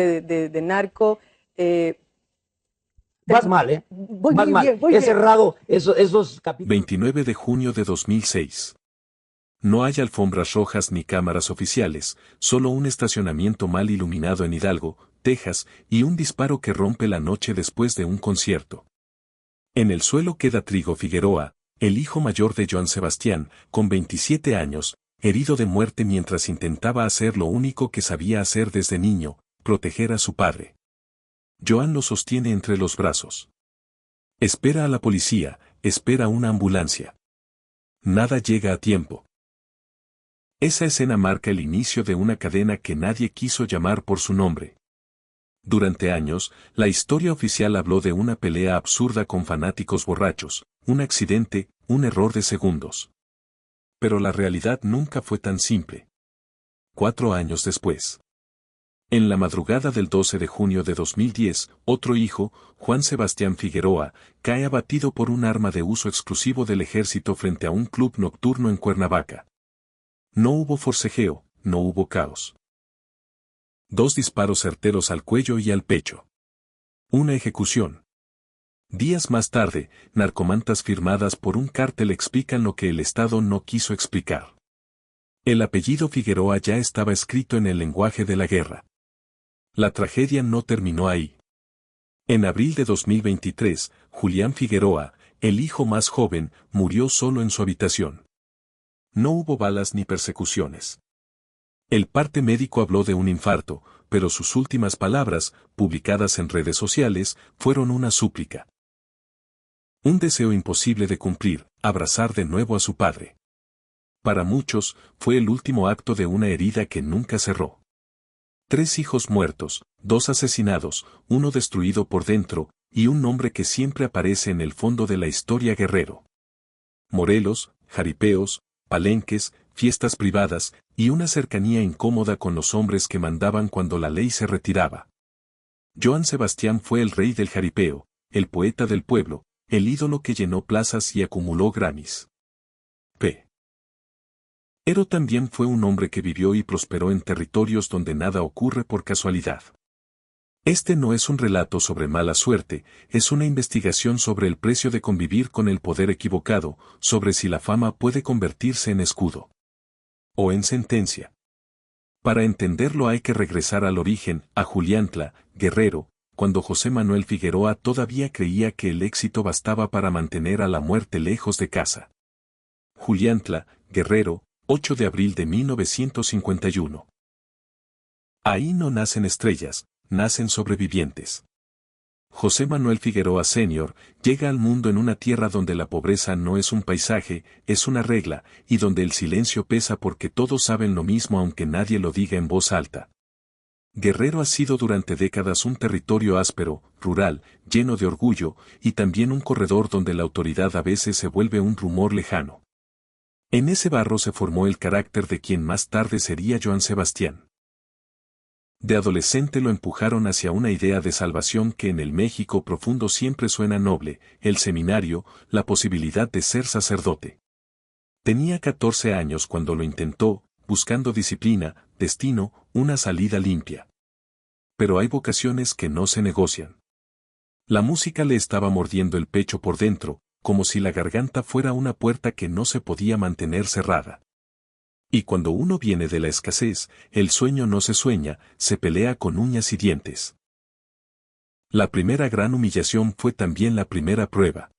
de narco. Vas mal, ¿eh? Voy Vas bien, mal. bien, voy He bien. cerrado esos capítulos. 29 de junio de 2006. No hay alfombras rojas ni cámaras oficiales, solo un estacionamiento mal iluminado en Hidalgo, Texas, y un disparo que rompe la noche después de un concierto. En el suelo queda Trigo Figueroa, el hijo mayor de Joan Sebastián, con 27 años, herido de muerte mientras intentaba hacer lo único que sabía hacer desde niño, proteger a su padre. Joan lo sostiene entre los brazos. Espera a la policía, espera una ambulancia. Nada llega a tiempo. Esa escena marca el inicio de una cadena que nadie quiso llamar por su nombre. Durante años, la historia oficial habló de una pelea absurda con fanáticos borrachos, un accidente, un error de segundos. Pero la realidad nunca fue tan simple. 4 años después. En la madrugada del 12 de junio de 2010, otro hijo, Juan Sebastián Figueroa, cae abatido por un arma de uso exclusivo del ejército frente a un club nocturno en Cuernavaca. No hubo forcejeo, no hubo caos. 2 disparos certeros al cuello y al pecho. Una ejecución. Días más tarde, narcomantas firmadas por un cártel explican lo que el Estado no quiso explicar. El apellido Figueroa ya estaba escrito en el lenguaje de la guerra. La tragedia no terminó ahí. En abril de 2023, Julián Figueroa, el hijo más joven, murió solo en su habitación. No hubo balas ni persecuciones. El parte médico habló de un infarto, pero sus últimas palabras, publicadas en redes sociales, fueron una súplica. Un deseo imposible de cumplir, abrazar de nuevo a su padre. Para muchos, fue el último acto de una herida que nunca cerró. 3 hijos muertos, 2 asesinados, 1 destruido por dentro, y un nombre que siempre aparece en el fondo de la historia Guerrero. Morelos, jaripeos, palenques, fiestas privadas, y una cercanía incómoda con los hombres que mandaban cuando la ley se retiraba. Joan Sebastián fue el rey del jaripeo, el poeta del pueblo, el ídolo que llenó plazas y acumuló Grammys. Pero también fue un hombre que vivió y prosperó en territorios donde nada ocurre por casualidad. Este no es un relato sobre mala suerte, es una investigación sobre el precio de convivir con el poder equivocado, sobre si la fama puede convertirse en escudo o en sentencia. Para entenderlo hay que regresar al origen, a Juliantla, Guerrero, cuando José Manuel Figueroa todavía creía que el éxito bastaba para mantener a la muerte lejos de casa. Juliantla, Guerrero, 8 de abril de 1951. Ahí no nacen estrellas, nacen sobrevivientes. José Manuel Figueroa Sr. llega al mundo en una tierra donde la pobreza no es un paisaje, es una regla, y donde el silencio pesa porque todos saben lo mismo aunque nadie lo diga en voz alta. Guerrero ha sido durante décadas un territorio áspero, rural, lleno de orgullo, y también un corredor donde la autoridad a veces se vuelve un rumor lejano. En ese barro se formó el carácter de quien más tarde sería Joan Sebastián. De adolescente lo empujaron hacia una idea de salvación que en el México profundo siempre suena noble, el seminario, la posibilidad de ser sacerdote. Tenía 14 años cuando lo intentó, buscando disciplina, destino, una salida limpia. Pero hay vocaciones que no se negocian. La música le estaba mordiendo el pecho por dentro, como si la garganta fuera una puerta que no se podía mantener cerrada. Y cuando uno viene de la escasez, el sueño no se sueña, se pelea con uñas y dientes. La primera gran humillación fue también la primera prueba.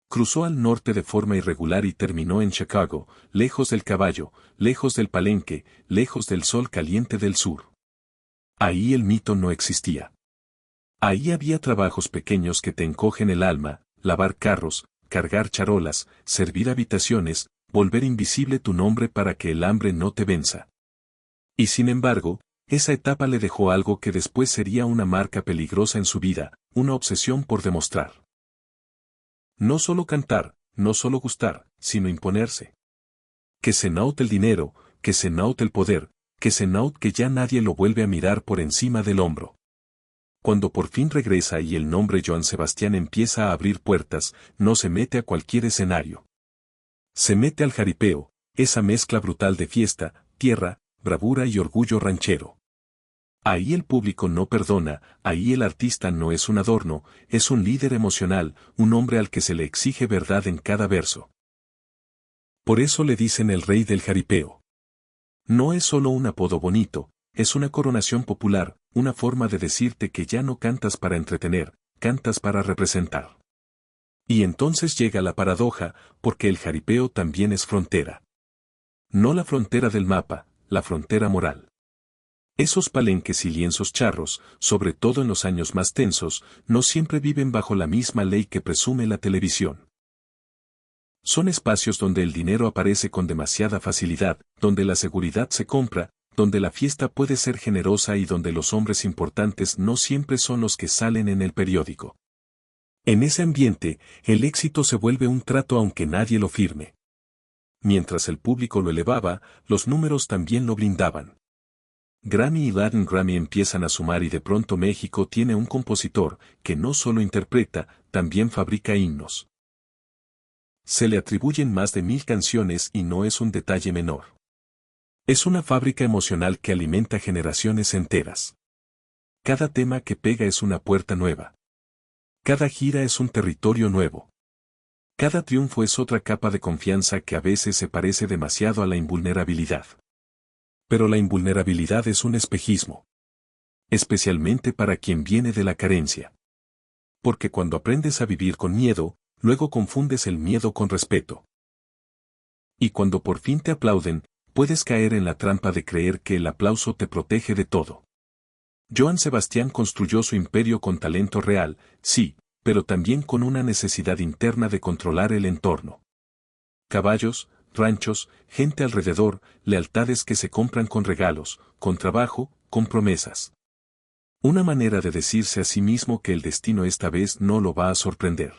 Cruzó al norte de forma irregular y terminó en Chicago, lejos del caballo, lejos del palenque, lejos del sol caliente del sur. Ahí el mito no existía. Ahí había trabajos pequeños que te encogen el alma, lavar carros, cargar charolas, servir habitaciones, volver invisible tu nombre para que el hambre no te venza. Y sin embargo, esa etapa le dejó algo que después sería una marca peligrosa en su vida, una obsesión por demostrar. No solo cantar, no solo gustar, sino imponerse. Que se note el dinero, que se note el poder, que se note que ya nadie lo vuelve a mirar por encima del hombro. Cuando por fin regresa y el nombre Joan Sebastián empieza a abrir puertas, no se mete a cualquier escenario. Se mete al jaripeo, esa mezcla brutal de fiesta, tierra, bravura y orgullo ranchero. Ahí el público no perdona, ahí el artista no es un adorno, es un líder emocional, un hombre al que se le exige verdad en cada verso. Por eso le dicen el rey del jaripeo. No es solo un apodo bonito, es una coronación popular, una forma de decirte que ya no cantas para entretener, cantas para representar. Y entonces llega la paradoja, porque el jaripeo también es frontera. No la frontera del mapa, la frontera moral. Esos palenques y lienzos charros, sobre todo en los años más tensos, no siempre viven bajo la misma ley que presume la televisión. Son espacios donde el dinero aparece con demasiada facilidad, donde la seguridad se compra, donde la fiesta puede ser generosa y donde los hombres importantes no siempre son los que salen en el periódico. En ese ambiente, el éxito se vuelve un trato aunque nadie lo firme. Mientras el público lo elevaba, los números también lo blindaban. Grammy y Latin Grammy empiezan a sumar y de pronto México tiene un compositor que no solo interpreta, también fabrica himnos. Se le atribuyen más de 1000 canciones y no es un detalle menor. Es una fábrica emocional que alimenta generaciones enteras. Cada tema que pega es una puerta nueva. Cada gira es un territorio nuevo. Cada triunfo es otra capa de confianza que a veces se parece demasiado a la invulnerabilidad. Pero la invulnerabilidad es un espejismo. Especialmente para quien viene de la carencia. Porque cuando aprendes a vivir con miedo, luego confundes el miedo con respeto. Y cuando por fin te aplauden, puedes caer en la trampa de creer que el aplauso te protege de todo. Joan Sebastián construyó su imperio con talento real, sí, pero también con una necesidad interna de controlar el entorno. Caballos, ranchos, gente alrededor, lealtades que se compran con regalos, con trabajo, con promesas. Una manera de decirse a sí mismo que el destino esta vez no lo va a sorprender.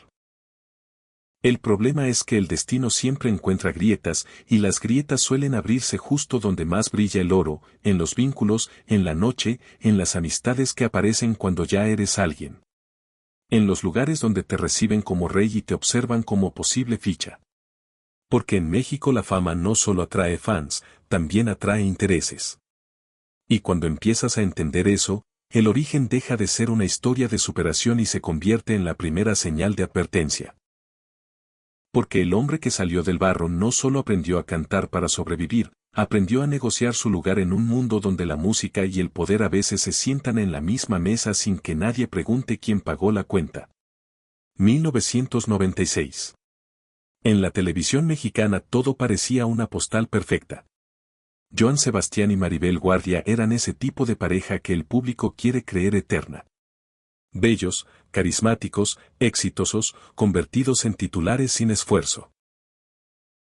El problema es que el destino siempre encuentra grietas, y las grietas suelen abrirse justo donde más brilla el oro, en los vínculos, en la noche, en las amistades que aparecen cuando ya eres alguien. En los lugares donde te reciben como rey y te observan como posible ficha. Porque en México la fama no solo atrae fans, también atrae intereses. Y cuando empiezas a entender eso, el origen deja de ser una historia de superación y se convierte en la primera señal de advertencia. Porque el hombre que salió del barro no solo aprendió a cantar para sobrevivir, aprendió a negociar su lugar en un mundo donde la música y el poder a veces se sientan en la misma mesa sin que nadie pregunte quién pagó la cuenta. 1996. En la televisión mexicana todo parecía una postal perfecta. Joan Sebastián y Maribel Guardia eran ese tipo de pareja que el público quiere creer eterna. Bellos, carismáticos, exitosos, convertidos en titulares sin esfuerzo.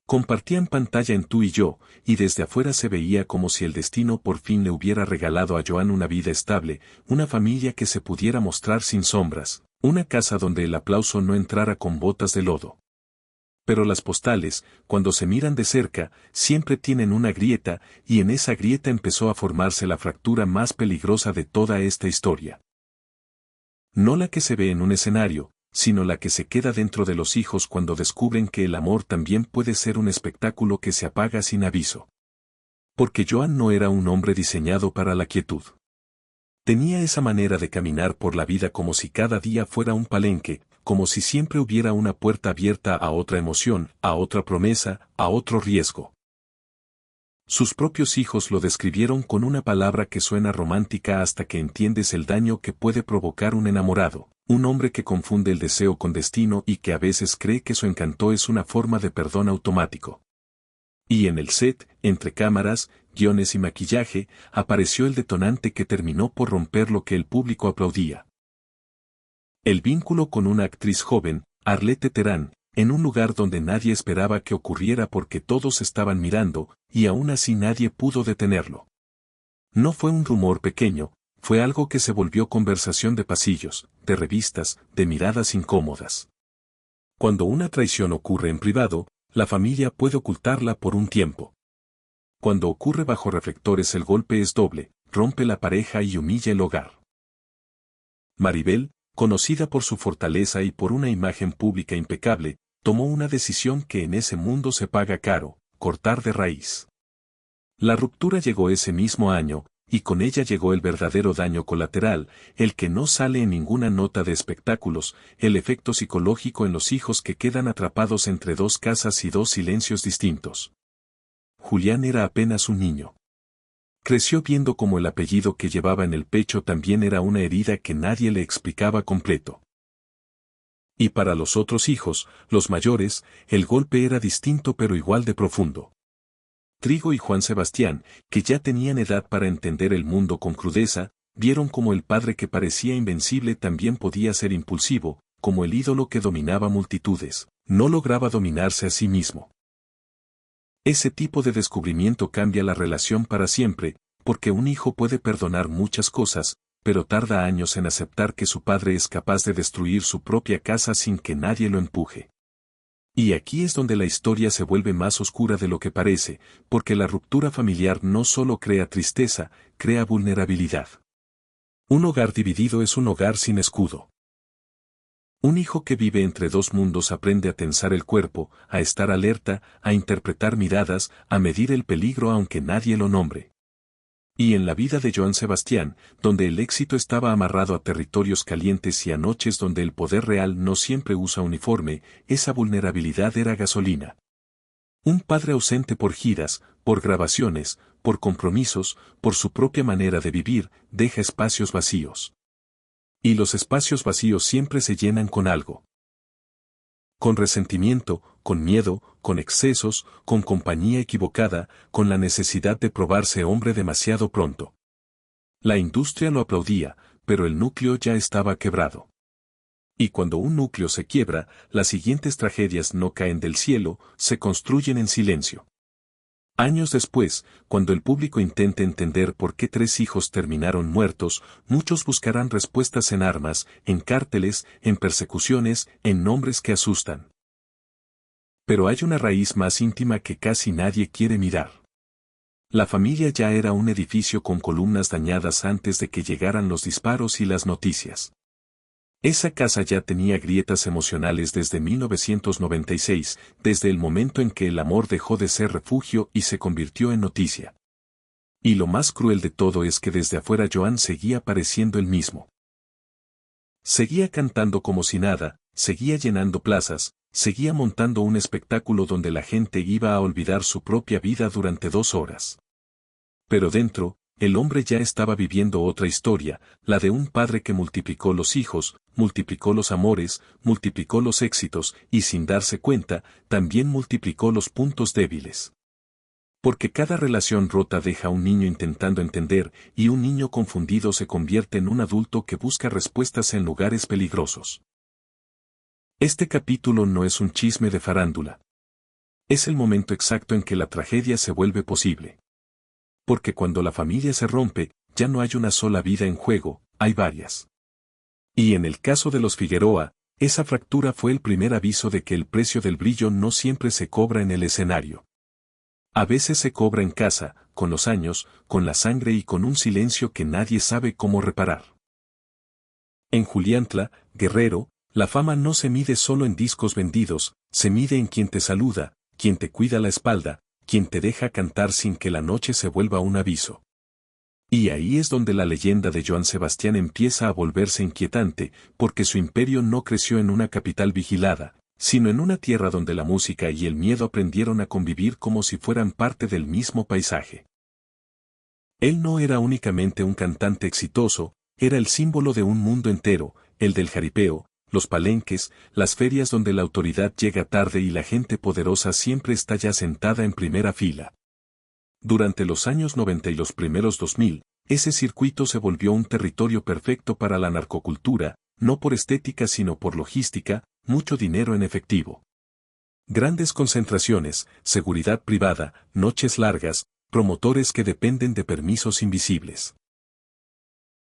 Compartían pantalla en Tú y Yo, y desde afuera se veía como si el destino por fin le hubiera regalado a Joan una vida estable, una familia que se pudiera mostrar sin sombras, una casa donde el aplauso no entrara con botas de lodo. Pero las postales, cuando se miran de cerca, siempre tienen una grieta, y en esa grieta empezó a formarse la fractura más peligrosa de toda esta historia. No la que se ve en un escenario, sino la que se queda dentro de los hijos cuando descubren que el amor también puede ser un espectáculo que se apaga sin aviso. Porque Joan no era un hombre diseñado para la quietud. Tenía esa manera de caminar por la vida como si cada día fuera un palenque, como si siempre hubiera una puerta abierta a otra emoción, a otra promesa, a otro riesgo. Sus propios hijos lo describieron con una palabra que suena romántica hasta que entiendes el daño que puede provocar un enamorado, un hombre que confunde el deseo con destino y que a veces cree que su encanto es una forma de perdón automático. Y en el set, entre cámaras, guiones y maquillaje, apareció el detonante que terminó por romper lo que el público aplaudía. El vínculo con una actriz joven, Arlette Terán, en un lugar donde nadie esperaba que ocurriera porque todos estaban mirando, y aún así nadie pudo detenerlo. No fue un rumor pequeño, fue algo que se volvió conversación de pasillos, de revistas, de miradas incómodas. Cuando una traición ocurre en privado, la familia puede ocultarla por un tiempo. Cuando ocurre bajo reflectores el golpe es doble, rompe la pareja y humilla el hogar. Maribel, conocida por su fortaleza y por una imagen pública impecable, tomó una decisión que en ese mundo se paga caro, cortar de raíz. La ruptura llegó ese mismo año, y con ella llegó el verdadero daño colateral, el que no sale en ninguna nota de espectáculos, el efecto psicológico en los hijos que quedan atrapados entre dos casas y dos silencios distintos. Julián era apenas un niño. Creció viendo cómo el apellido que llevaba en el pecho también era una herida que nadie le explicaba completo. Y para los otros hijos, los mayores, el golpe era distinto pero igual de profundo. Trigo y Juan Sebastián, que ya tenían edad para entender el mundo con crudeza, vieron como el padre que parecía invencible también podía ser impulsivo, como el ídolo que dominaba multitudes, no lograba dominarse a sí mismo. Ese tipo de descubrimiento cambia la relación para siempre, porque un hijo puede perdonar muchas cosas, pero tarda años en aceptar que su padre es capaz de destruir su propia casa sin que nadie lo empuje. Y aquí es donde la historia se vuelve más oscura de lo que parece, porque la ruptura familiar no solo crea tristeza, crea vulnerabilidad. Un hogar dividido es un hogar sin escudo. Un hijo que vive entre dos mundos aprende a tensar el cuerpo, a estar alerta, a interpretar miradas, a medir el peligro aunque nadie lo nombre. Y en la vida de Joan Sebastián, donde el éxito estaba amarrado a territorios calientes y a noches donde el poder real no siempre usa uniforme, esa vulnerabilidad era gasolina. Un padre ausente por giras, por grabaciones, por compromisos, por su propia manera de vivir, deja espacios vacíos. Y los espacios vacíos siempre se llenan con algo. Con resentimiento, con miedo, con excesos, con compañía equivocada, con la necesidad de probarse hombre demasiado pronto. La industria lo aplaudía, pero el núcleo ya estaba quebrado. Y cuando un núcleo se quiebra, las siguientes tragedias no caen del cielo, se construyen en silencio. Años después, cuando el público intente entender por qué 3 hijos terminaron muertos, muchos buscarán respuestas en armas, en cárteles, en persecuciones, en nombres que asustan. Pero hay una raíz más íntima que casi nadie quiere mirar. La familia ya era un edificio con columnas dañadas antes de que llegaran los disparos y las noticias. Esa casa ya tenía grietas emocionales desde 1996, desde el momento en que el amor dejó de ser refugio y se convirtió en noticia. Y lo más cruel de todo es que desde afuera Joan seguía pareciendo el mismo. Seguía cantando como si nada, seguía llenando plazas, seguía montando un espectáculo donde la gente iba a olvidar su propia vida durante 2 horas. Pero dentro, el hombre ya estaba viviendo otra historia, la de un padre que multiplicó los hijos, multiplicó los amores, multiplicó los éxitos, y sin darse cuenta, también multiplicó los puntos débiles. Porque cada relación rota deja a un niño intentando entender, y un niño confundido se convierte en un adulto que busca respuestas en lugares peligrosos. Este capítulo no es un chisme de farándula. Es el momento exacto en que la tragedia se vuelve posible. Porque cuando la familia se rompe, ya no hay una sola vida en juego, hay varias. Y en el caso de los Figueroa, esa fractura fue el primer aviso de que el precio del brillo no siempre se cobra en el escenario. A veces se cobra en casa, con los años, con la sangre y con un silencio que nadie sabe cómo reparar. En Juliantla, Guerrero, la fama no se mide solo en discos vendidos, se mide en quien te saluda, quien te cuida la espalda, quien te deja cantar sin que la noche se vuelva un aviso. Y ahí es donde la leyenda de Joan Sebastián empieza a volverse inquietante, porque su imperio no creció en una capital vigilada, sino en una tierra donde la música y el miedo aprendieron a convivir como si fueran parte del mismo paisaje. Él no era únicamente un cantante exitoso, era el símbolo de un mundo entero, el del jaripeo, los palenques, las ferias donde la autoridad llega tarde y la gente poderosa siempre está ya sentada en primera fila. Durante los años 90 y los primeros 2000, ese circuito se volvió un territorio perfecto para la narcocultura, no por estética sino por logística, mucho dinero en efectivo. Grandes concentraciones, seguridad privada, noches largas, promotores que dependen de permisos invisibles.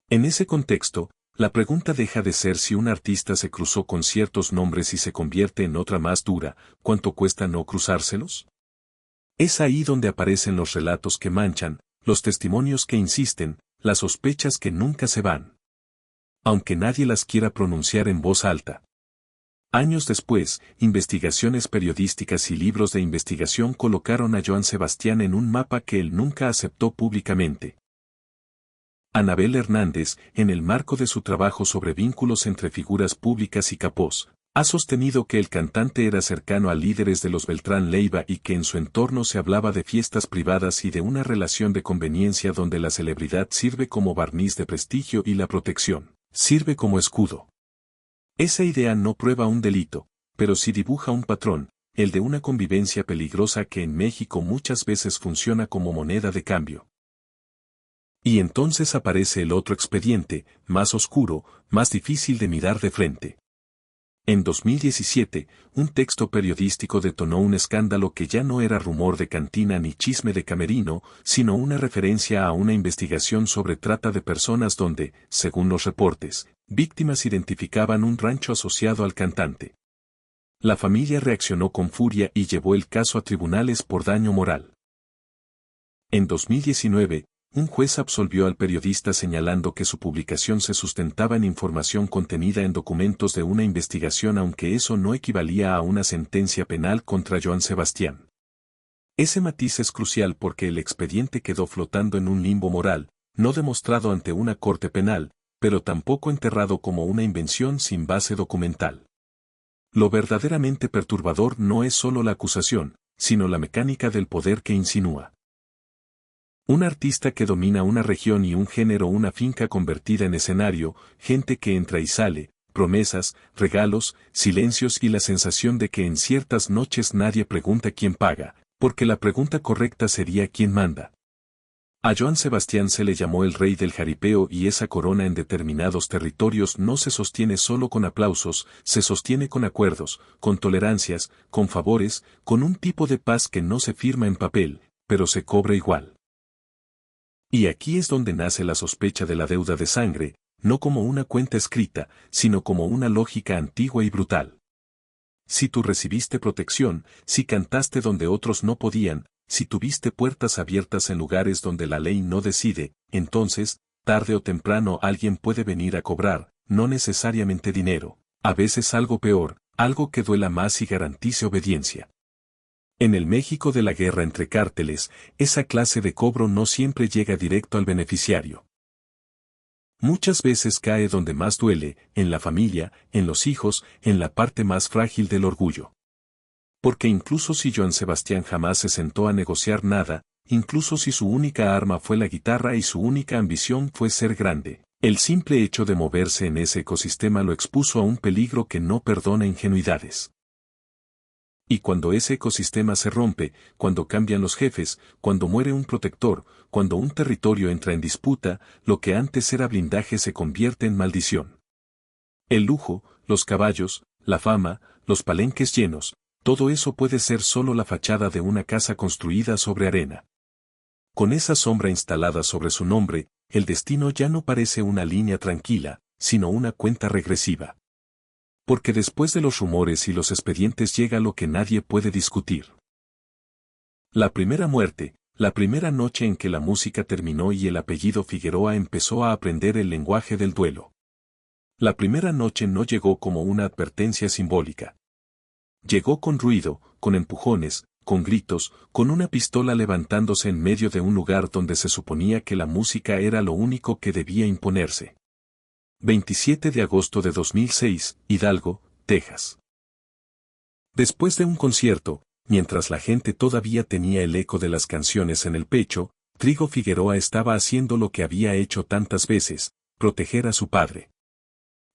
En ese contexto, la pregunta deja de ser si un artista se cruzó con ciertos nombres y se convierte en otra más dura, ¿cuánto cuesta no cruzárselos? Es ahí donde aparecen los relatos que manchan, los testimonios que insisten, las sospechas que nunca se van. Aunque nadie las quiera pronunciar en voz alta. Años después, investigaciones periodísticas y libros de investigación colocaron a Joan Sebastián en un mapa que él nunca aceptó públicamente. Anabel Hernández, en el marco de su trabajo sobre vínculos entre figuras públicas y capós, ha sostenido que el cantante era cercano a líderes de los Beltrán Leiva y que en su entorno se hablaba de fiestas privadas y de una relación de conveniencia donde la celebridad sirve como barniz de prestigio y la protección sirve como escudo. Esa idea no prueba un delito, pero sí dibuja un patrón, el de una convivencia peligrosa que en México muchas veces funciona como moneda de cambio. Y entonces aparece el otro expediente, más oscuro, más difícil de mirar de frente. En 2017, un texto periodístico detonó un escándalo que ya no era rumor de cantina ni chisme de camerino, sino una referencia a una investigación sobre trata de personas donde, según los reportes, víctimas identificaban un rancho asociado al cantante. La familia reaccionó con furia y llevó el caso a tribunales por daño moral. En 2019, un juez absolvió al periodista señalando que su publicación se sustentaba en información contenida en documentos de una investigación aunque eso no equivalía a una sentencia penal contra Joan Sebastián. Ese matiz es crucial porque el expediente quedó flotando en un limbo moral, no demostrado ante una corte penal, pero tampoco enterrado como una invención sin base documental. Lo verdaderamente perturbador no es solo la acusación, sino la mecánica del poder que insinúa. Un artista que domina una región y un género, una finca convertida en escenario, gente que entra y sale, promesas, regalos, silencios y la sensación de que en ciertas noches nadie pregunta quién paga, porque la pregunta correcta sería quién manda. A Joan Sebastián se le llamó el rey del jaripeo y esa corona en determinados territorios no se sostiene solo con aplausos, se sostiene con acuerdos, con tolerancias, con favores, con un tipo de paz que no se firma en papel, pero se cobra igual. Y aquí es donde nace la sospecha de la deuda de sangre, no como una cuenta escrita, sino como una lógica antigua y brutal. Si tú recibiste protección, si cantaste donde otros no podían, si tuviste puertas abiertas en lugares donde la ley no decide, entonces, tarde o temprano alguien puede venir a cobrar, no necesariamente dinero, a veces algo peor, algo que duela más y garantice obediencia. En el México de la guerra entre cárteles, esa clase de cobro no siempre llega directo al beneficiario. Muchas veces cae donde más duele, en la familia, en los hijos, en la parte más frágil del orgullo. Porque incluso si Joan Sebastián jamás se sentó a negociar nada, incluso si su única arma fue la guitarra y su única ambición fue ser grande, el simple hecho de moverse en ese ecosistema lo expuso a un peligro que no perdona ingenuidades. Y cuando ese ecosistema se rompe, cuando cambian los jefes, cuando muere un protector, cuando un territorio entra en disputa, lo que antes era blindaje se convierte en maldición. El lujo, los caballos, la fama, los palenques llenos, todo eso puede ser solo la fachada de una casa construida sobre arena. Con esa sombra instalada sobre su nombre, el destino ya no parece una línea tranquila, sino una cuenta regresiva. Porque después de los rumores y los expedientes llega lo que nadie puede discutir. La primera muerte, la primera noche en que la música terminó y el apellido Figueroa empezó a aprender el lenguaje del duelo. La primera noche no llegó como una advertencia simbólica. Llegó con ruido, con empujones, con gritos, con una pistola levantándose en medio de un lugar donde se suponía que la música era lo único que debía imponerse. 27 de agosto de 2006, Hidalgo, Texas. Después de un concierto, mientras la gente todavía tenía el eco de las canciones en el pecho, Trigo Figueroa estaba haciendo lo que había hecho tantas veces, proteger a su padre.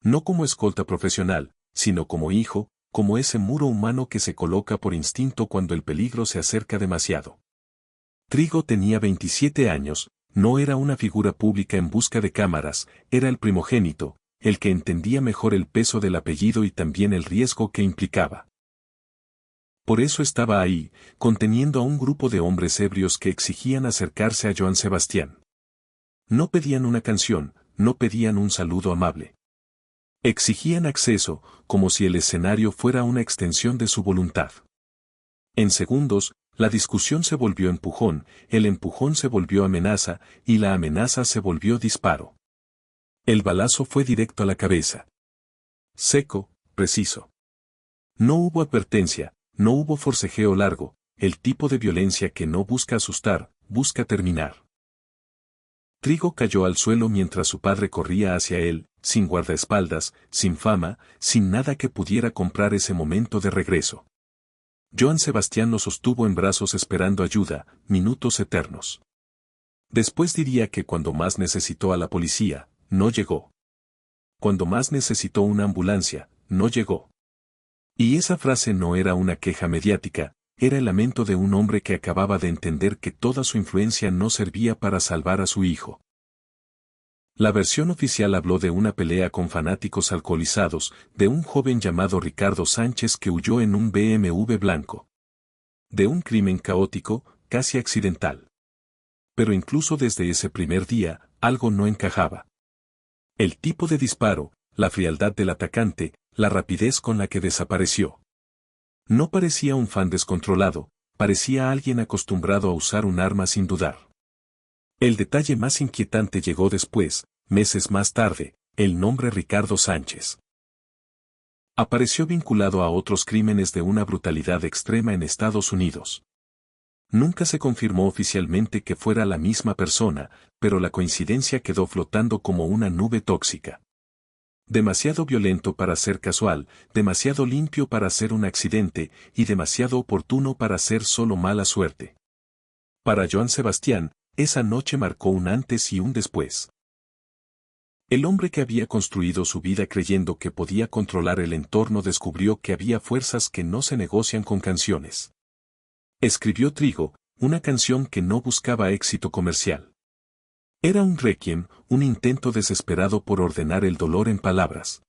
No como escolta profesional, sino como hijo, como ese muro humano que se coloca por instinto cuando el peligro se acerca demasiado. Trigo tenía 27 años, no era una figura pública en busca de cámaras, era el primogénito, el que entendía mejor el peso del apellido y también el riesgo que implicaba. Por eso estaba ahí, conteniendo a un grupo de hombres ebrios que exigían acercarse a Joan Sebastián. No pedían una canción, no pedían un saludo amable. Exigían acceso, como si el escenario fuera una extensión de su voluntad. En segundos, la discusión se volvió empujón, el empujón se volvió amenaza, y la amenaza se volvió disparo. El balazo fue directo a la cabeza. Seco, preciso. No hubo advertencia, no hubo forcejeo largo, el tipo de violencia que no busca asustar, busca terminar. Trigo cayó al suelo mientras su padre corría hacia él, sin guardaespaldas, sin fama, sin nada que pudiera comprar ese momento de regreso. Joan Sebastián lo sostuvo en brazos esperando ayuda, minutos eternos. Después diría que cuando más necesitó a la policía, no llegó. Cuando más necesitó una ambulancia, no llegó. Y esa frase no era una queja mediática, era el lamento de un hombre que acababa de entender que toda su influencia no servía para salvar a su hijo. La versión oficial habló de una pelea con fanáticos alcoholizados, de un joven llamado Ricardo Sánchez que huyó en un BMW blanco. De un crimen caótico, casi accidental. Pero incluso desde ese primer día, algo no encajaba. El tipo de disparo, la frialdad del atacante, la rapidez con la que desapareció. No parecía un fan descontrolado, parecía alguien acostumbrado a usar un arma sin dudar. El detalle más inquietante llegó después, meses más tarde, el nombre Ricardo Sánchez. Apareció vinculado a otros crímenes de una brutalidad extrema en Estados Unidos. Nunca se confirmó oficialmente que fuera la misma persona, pero la coincidencia quedó flotando como una nube tóxica. Demasiado violento para ser casual, demasiado limpio para ser un accidente, y demasiado oportuno para ser solo mala suerte. Para Joan Sebastián, esa noche marcó un antes y un después. El hombre que había construido su vida creyendo que podía controlar el entorno descubrió que había fuerzas que no se negocian con canciones. Escribió Trigo, una canción que no buscaba éxito comercial. Era un requiem, un intento desesperado por ordenar el dolor en palabras.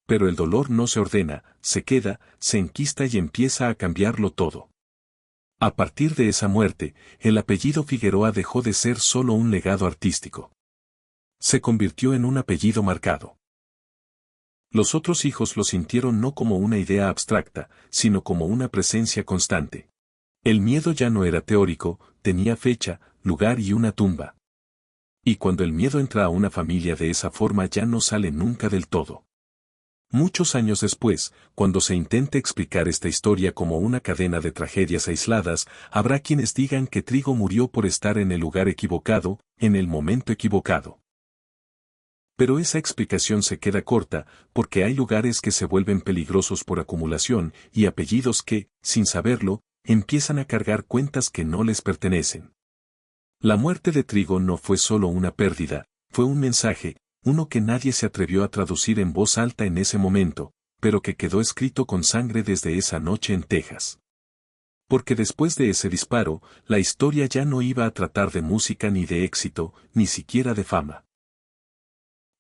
Pero el dolor no se ordena, se queda, se enquista y empieza a cambiarlo todo. A partir de esa muerte, el apellido Figueroa dejó de ser solo un legado artístico. Se convirtió en un apellido marcado. Los otros hijos lo sintieron no como una idea abstracta, sino como una presencia constante. El miedo ya no era teórico, tenía fecha, lugar y una tumba. Y cuando el miedo entra a una familia de esa forma ya no sale nunca del todo. Muchos años después, cuando se intente explicar esta historia como una cadena de tragedias aisladas, habrá quienes digan que Trigo murió por estar en el lugar equivocado, en el momento equivocado. Pero esa explicación se queda corta, porque hay lugares que se vuelven peligrosos por acumulación, y apellidos que, sin saberlo, empiezan a cargar cuentas que no les pertenecen. La muerte de Trigo no fue solo una pérdida, fue un mensaje, uno que nadie se atrevió a traducir en voz alta en ese momento, pero que quedó escrito con sangre desde esa noche en Texas. Porque después de ese disparo, la historia ya no iba a tratar de música ni de éxito, ni siquiera de fama.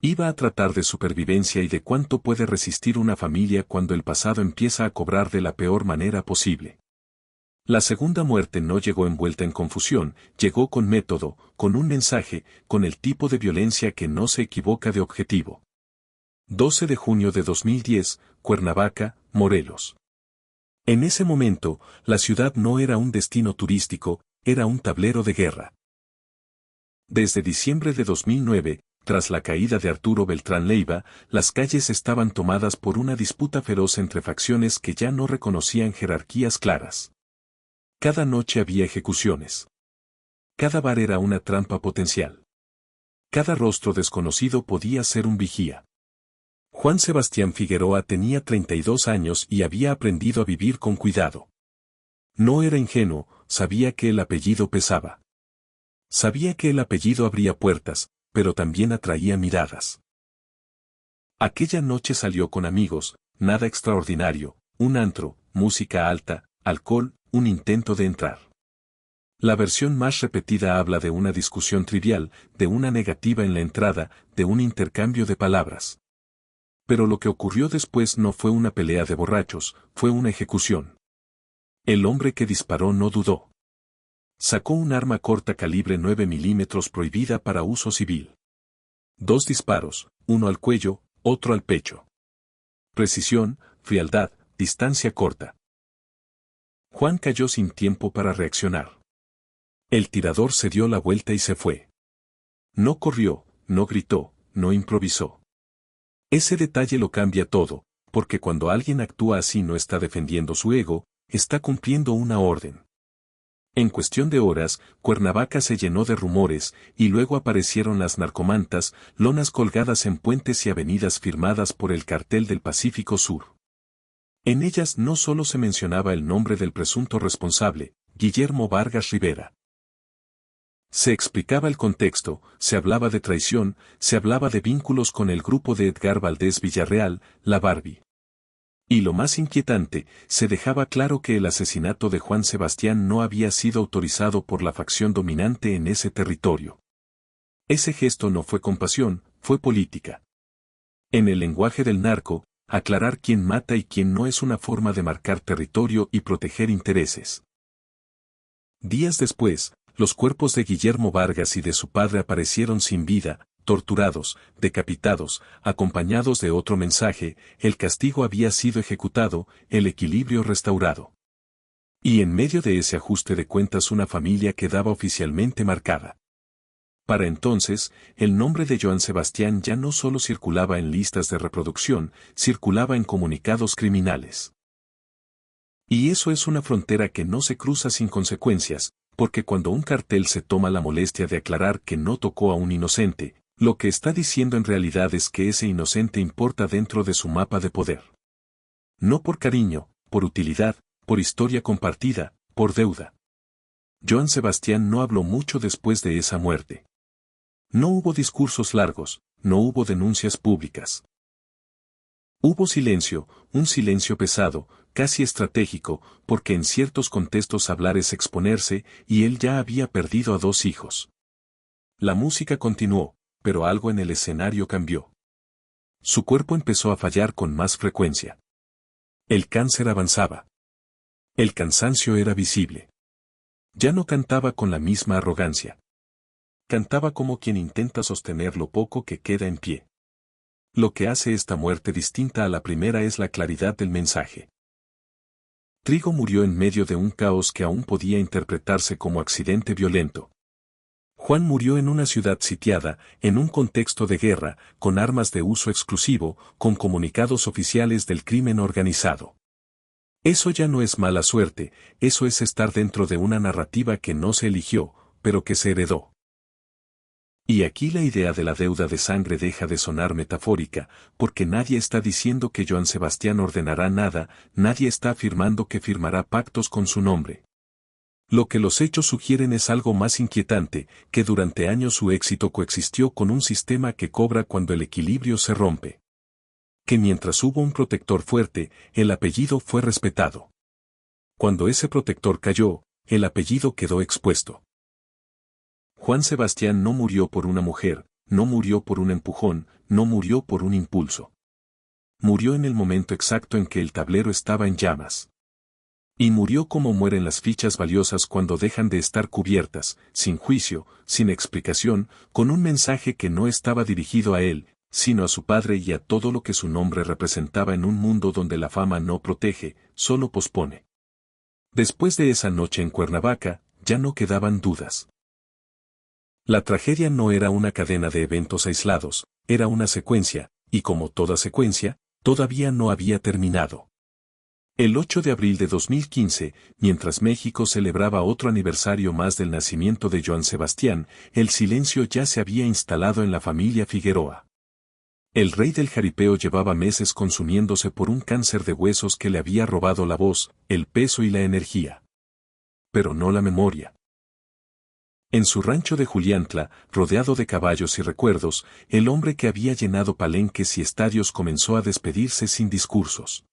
Iba a tratar de supervivencia y de cuánto puede resistir una familia cuando el pasado empieza a cobrar de la peor manera posible. La segunda muerte no llegó envuelta en confusión, llegó con método, con un mensaje, con el tipo de violencia que no se equivoca de objetivo. 12 de junio de 2010, Cuernavaca, Morelos. En ese momento, la ciudad no era un destino turístico, era un tablero de guerra. Desde diciembre de 2009, tras la caída de Arturo Beltrán Leiva, las calles estaban tomadas por una disputa feroz entre facciones que ya no reconocían jerarquías claras. Cada noche había ejecuciones. Cada bar era una trampa potencial. Cada rostro desconocido podía ser un vigía. Juan Sebastián Figueroa tenía 32 años y había aprendido a vivir con cuidado. No era ingenuo, sabía que el apellido pesaba. Sabía que el apellido abría puertas, pero también atraía miradas. Aquella noche salió con amigos, nada extraordinario, un antro, música alta, alcohol, un intento de entrar. La versión más repetida habla de una discusión trivial, de una negativa en la entrada, de un intercambio de palabras. Pero lo que ocurrió después no fue una pelea de borrachos, fue una ejecución. El hombre que disparó no dudó. Sacó un arma corta calibre 9 milímetros prohibida para uso civil. 2 disparos, uno al cuello, otro al pecho. Precisión, frialdad, distancia corta. Juan cayó sin tiempo para reaccionar. El tirador se dio la vuelta y se fue. No corrió, no gritó, no improvisó. Ese detalle lo cambia todo, porque cuando alguien actúa así no está defendiendo su ego, está cumpliendo una orden. En cuestión de horas, Cuernavaca se llenó de rumores, y luego aparecieron las narcomantas, lonas colgadas en puentes y avenidas firmadas por el Cartel del Pacífico Sur. En ellas no solo se mencionaba el nombre del presunto responsable, Guillermo Vargas Rivera. Se explicaba el contexto, se hablaba de traición, se hablaba de vínculos con el grupo de Edgar Valdés Villarreal, la Barbie. Y lo más inquietante, se dejaba claro que el asesinato de Juan Sebastián no había sido autorizado por la facción dominante en ese territorio. Ese gesto no fue compasión, fue política. En el lenguaje del narco, aclarar quién mata y quién no es una forma de marcar territorio y proteger intereses. Días después, los cuerpos de Guillermo Vargas y de su padre aparecieron sin vida, torturados, decapitados, acompañados de otro mensaje: el castigo había sido ejecutado, el equilibrio restaurado. Y en medio de ese ajuste de cuentas una familia quedaba oficialmente marcada. Para entonces, el nombre de Joan Sebastián ya no solo circulaba en listas de reproducción, circulaba en comunicados criminales. Y eso es una frontera que no se cruza sin consecuencias, porque cuando un cartel se toma la molestia de aclarar que no tocó a un inocente, lo que está diciendo en realidad es que ese inocente importa dentro de su mapa de poder. No por cariño, por utilidad, por historia compartida, por deuda. Joan Sebastián no habló mucho después de esa muerte. No hubo discursos largos, no hubo denuncias públicas. Hubo silencio, un silencio pesado, casi estratégico, porque en ciertos contextos hablar es exponerse, y él ya había perdido a 2 hijos. La música continuó, pero algo en el escenario cambió. Su cuerpo empezó a fallar con más frecuencia. El cáncer avanzaba. El cansancio era visible. Ya no cantaba con la misma arrogancia. Cantaba como quien intenta sostener lo poco que queda en pie. Lo que hace esta muerte distinta a la primera es la claridad del mensaje. Trigo murió en medio de un caos que aún podía interpretarse como accidente violento. Juan murió en una ciudad sitiada, en un contexto de guerra, con armas de uso exclusivo, con comunicados oficiales del crimen organizado. Eso ya no es mala suerte, eso es estar dentro de una narrativa que no se eligió, pero que se heredó. Y aquí la idea de la deuda de sangre deja de sonar metafórica, porque nadie está diciendo que Joan Sebastián ordenará nada, nadie está afirmando que firmará pactos con su nombre. Lo que los hechos sugieren es algo más inquietante, que durante años su éxito coexistió con un sistema que cobra cuando el equilibrio se rompe. Que mientras hubo un protector fuerte, el apellido fue respetado. Cuando ese protector cayó, el apellido quedó expuesto. Juan Sebastián no murió por una mujer, no murió por un empujón, no murió por un impulso. Murió en el momento exacto en que el tablero estaba en llamas. Y murió como mueren las fichas valiosas cuando dejan de estar cubiertas, sin juicio, sin explicación, con un mensaje que no estaba dirigido a él, sino a su padre y a todo lo que su nombre representaba en un mundo donde la fama no protege, solo pospone. Después de esa noche en Cuernavaca, ya no quedaban dudas. La tragedia no era una cadena de eventos aislados, era una secuencia, y como toda secuencia, todavía no había terminado. El 8 de abril de 2015, mientras México celebraba otro aniversario más del nacimiento de Joan Sebastián, el silencio ya se había instalado en la familia Figueroa. El rey del jaripeo llevaba meses consumiéndose por un cáncer de huesos que le había robado la voz, el peso y la energía. Pero no la memoria. En su rancho de Juliantla, rodeado de caballos y recuerdos, el hombre que había llenado palenques y estadios comenzó a despedirse sin discursos.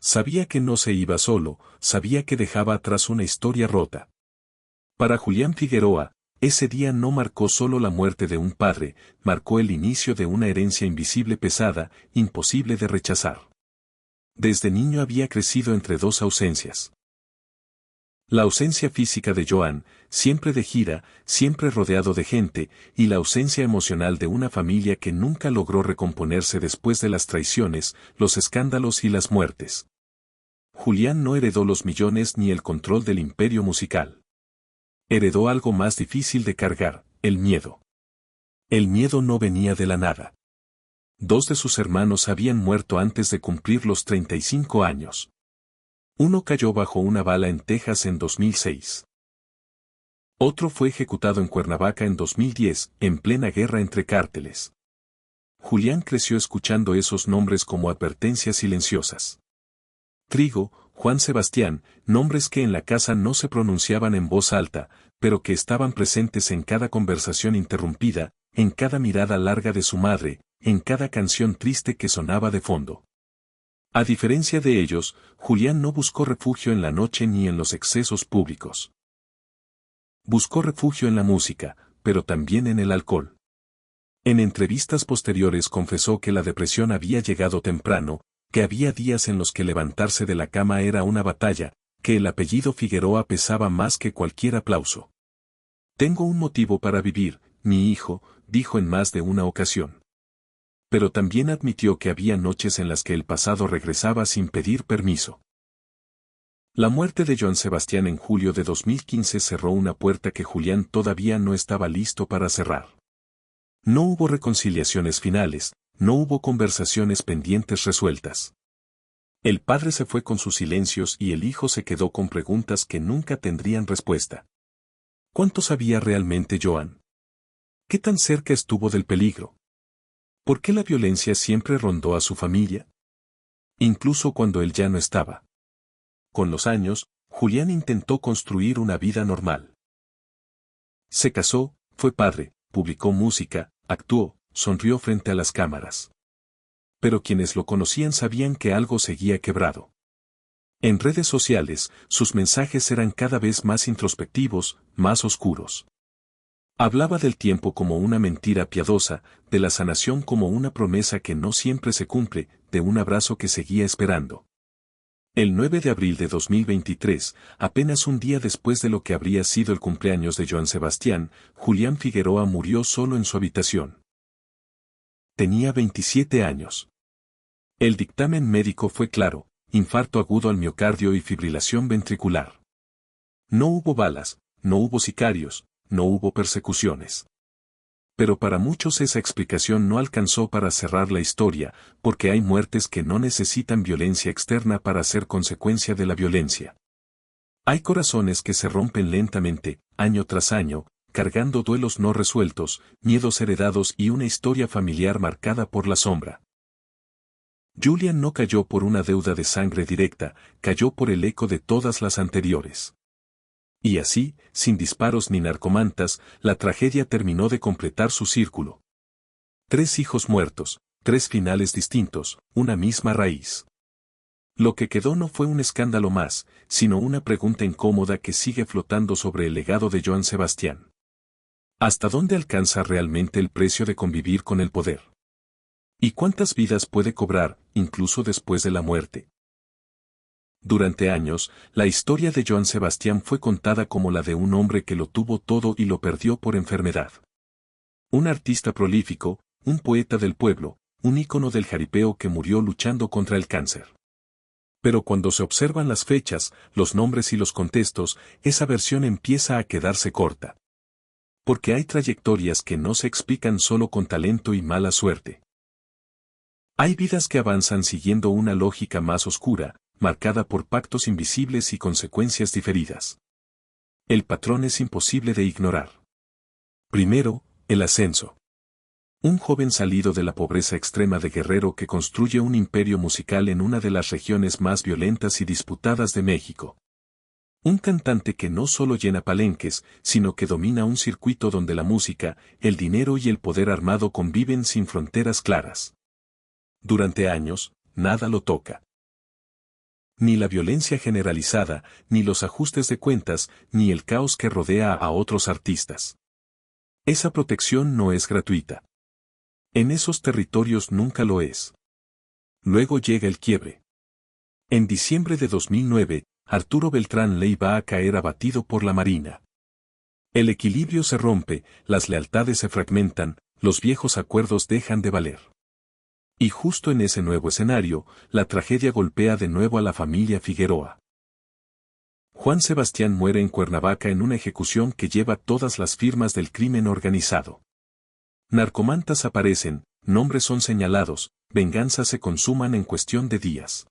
Sabía que no se iba solo, sabía que dejaba atrás una historia rota. Para Julián Figueroa, ese día no marcó solo la muerte de un padre, marcó el inicio de una herencia invisible pesada, imposible de rechazar. Desde niño había crecido entre 2 ausencias. La ausencia física de Joan, siempre de gira, siempre rodeado de gente, y la ausencia emocional de una familia que nunca logró recomponerse después de las traiciones, los escándalos y las muertes. Julián no heredó los millones ni el control del imperio musical. Heredó algo más difícil de cargar, el miedo. El miedo no venía de la nada. 2 de sus hermanos habían muerto antes de cumplir los 35 años. Uno cayó bajo una bala en Texas en 2006. Otro fue ejecutado en Cuernavaca en 2010, en plena guerra entre cárteles. Julián creció escuchando esos nombres como advertencias silenciosas. Trigo, Juan Sebastián, nombres que en la casa no se pronunciaban en voz alta, pero que estaban presentes en cada conversación interrumpida, en cada mirada larga de su madre, en cada canción triste que sonaba de fondo. A diferencia de ellos, Julián no buscó refugio en la noche ni en los excesos públicos. Buscó refugio en la música, pero también en el alcohol. En entrevistas posteriores confesó que la depresión había llegado temprano, que había días en los que levantarse de la cama era una batalla, que el apellido Figueroa pesaba más que cualquier aplauso. Tengo un motivo para vivir, mi hijo, dijo en más de una ocasión. Pero también admitió que había noches en las que el pasado regresaba sin pedir permiso. La muerte de Joan Sebastián en julio de 2015 cerró una puerta que Julián todavía no estaba listo para cerrar. No hubo reconciliaciones finales, no hubo conversaciones pendientes resueltas. El padre se fue con sus silencios y el hijo se quedó con preguntas que nunca tendrían respuesta. ¿Cuánto sabía realmente Joan? ¿Qué tan cerca estuvo del peligro? ¿Por qué la violencia siempre rondó a su familia? Incluso cuando él ya no estaba. Con los años, Julián intentó construir una vida normal. Se casó, fue padre, publicó música, actuó, sonrió frente a las cámaras. Pero quienes lo conocían sabían que algo seguía quebrado. En redes sociales, sus mensajes eran cada vez más introspectivos, más oscuros. Hablaba del tiempo como una mentira piadosa, de la sanación como una promesa que no siempre se cumple, de un abrazo que seguía esperando. El 9 de abril de 2023, apenas un día después de lo que habría sido el cumpleaños de Joan Sebastián, Julián Figueroa murió solo en su habitación. Tenía 27 años. El dictamen médico fue claro: infarto agudo al miocardio y fibrilación ventricular. No hubo balas, no hubo sicarios, no hubo persecuciones. Pero para muchos esa explicación no alcanzó para cerrar la historia, porque hay muertes que no necesitan violencia externa para ser consecuencia de la violencia. Hay corazones que se rompen lentamente, año tras año, cargando duelos no resueltos, miedos heredados y una historia familiar marcada por la sombra. Julián no cayó por una deuda de sangre directa, cayó por el eco de todas las anteriores. Y así, sin disparos ni narcomantas, la tragedia terminó de completar su círculo. 3 hijos muertos, 3 finales distintos, una misma raíz. Lo que quedó no fue un escándalo más, sino una pregunta incómoda que sigue flotando sobre el legado de Joan Sebastián. ¿Hasta dónde alcanza realmente el precio de convivir con el poder? ¿Y cuántas vidas puede cobrar, incluso después de la muerte? Durante años, la historia de Joan Sebastián fue contada como la de un hombre que lo tuvo todo y lo perdió por enfermedad. Un artista prolífico, un poeta del pueblo, un ícono del jaripeo que murió luchando contra el cáncer. Pero cuando se observan las fechas, los nombres y los contextos, esa versión empieza a quedarse corta. Porque hay trayectorias que no se explican solo con talento y mala suerte. Hay vidas que avanzan siguiendo una lógica más oscura, marcada por pactos invisibles y consecuencias diferidas. El patrón es imposible de ignorar. Primero, el ascenso. Un joven salido de la pobreza extrema de Guerrero que construye un imperio musical en una de las regiones más violentas y disputadas de México. Un cantante que no solo llena palenques, sino que domina un circuito donde la música, el dinero y el poder armado conviven sin fronteras claras. Durante años, nada lo toca. Ni la violencia generalizada, ni los ajustes de cuentas, ni el caos que rodea a otros artistas. Esa protección no es gratuita. En esos territorios nunca lo es. Luego llega el quiebre. En diciembre de 2009, Arturo Beltrán Leiva va a caer abatido por la Marina. El equilibrio se rompe, las lealtades se fragmentan, los viejos acuerdos dejan de valer. Y justo en ese nuevo escenario, la tragedia golpea de nuevo a la familia Figueroa. Juan Sebastián muere en Cuernavaca en una ejecución que lleva todas las firmas del crimen organizado. Narcomantas aparecen, nombres son señalados, venganzas se consuman en cuestión de días.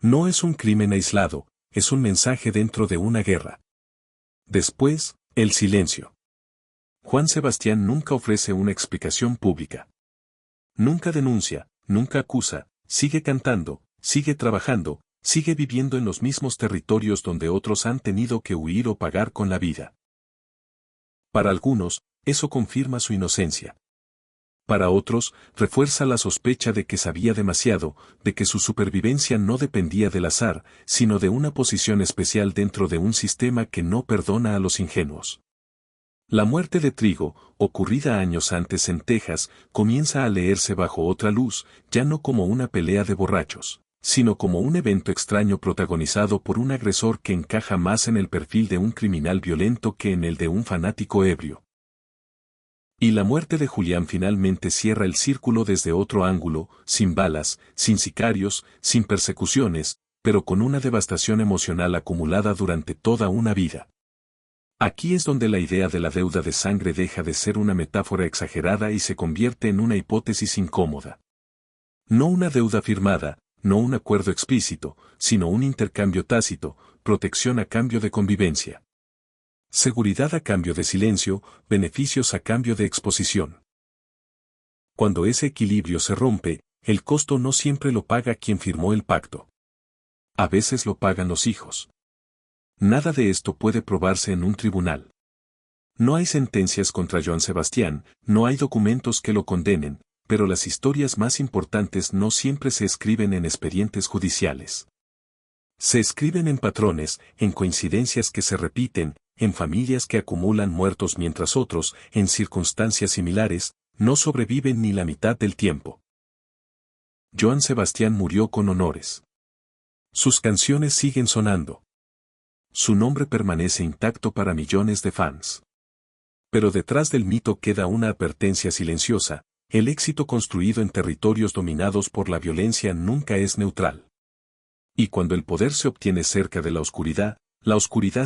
No es un crimen aislado, es un mensaje dentro de una guerra. Después, El silencio. Juan Sebastián nunca ofrece una explicación pública. Nunca denuncia, nunca acusa, sigue cantando, sigue trabajando, sigue viviendo en los mismos territorios donde otros han tenido que huir o pagar con la vida. Para algunos, eso confirma su inocencia. Para otros, refuerza la sospecha de que sabía demasiado, de que su supervivencia no dependía del azar, sino de una posición especial dentro de un sistema que no perdona a los ingenuos. La muerte de Trigo, ocurrida años antes en Texas, comienza a leerse bajo otra luz, ya no como una pelea de borrachos, sino como un evento extraño protagonizado por un agresor que encaja más en el perfil de un criminal violento que en el de un fanático ebrio. Y la muerte de Julián finalmente cierra el círculo desde otro ángulo, sin balas, sin sicarios, sin persecuciones, pero con una devastación emocional acumulada durante toda una vida. Aquí es donde la idea de la deuda de sangre deja de ser una metáfora exagerada y se convierte en una hipótesis incómoda. No una deuda firmada, no un acuerdo explícito, sino un intercambio tácito, protección a cambio de convivencia. Seguridad a cambio de silencio, beneficios a cambio de exposición. Cuando ese equilibrio se rompe, el costo no siempre lo paga quien firmó el pacto. A veces lo pagan los hijos. Nada de esto puede probarse en un tribunal. No hay sentencias contra Joan Sebastián, no hay documentos que lo condenen, pero las historias más importantes no siempre se escriben en expedientes judiciales. Se escriben en patrones, en coincidencias que se repiten, en familias que acumulan muertos mientras otros, en circunstancias similares, no sobreviven ni la mitad del tiempo. Joan Sebastián murió con honores. Sus canciones siguen sonando. Su nombre permanece intacto para millones de fans. Pero detrás del mito queda una advertencia silenciosa: el éxito construido en territorios dominados por la violencia nunca es neutral. Y cuando el poder se obtiene cerca de la oscuridad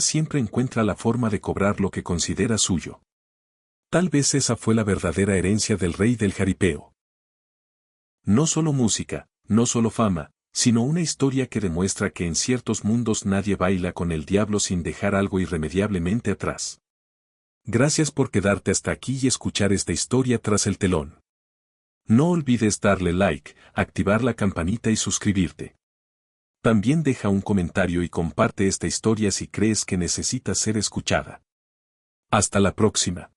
siempre encuentra la forma de cobrar lo que considera suyo. Tal vez esa fue la verdadera herencia del rey del jaripeo. No solo música, no solo fama, sino una historia que demuestra que en ciertos mundos nadie baila con el diablo sin dejar algo irremediablemente atrás. Gracias por quedarte hasta aquí y escuchar esta historia tras el telón. No olvides darle like, activar la campanita y suscribirte. También deja un comentario y comparte esta historia si crees que necesita ser escuchada. Hasta la próxima.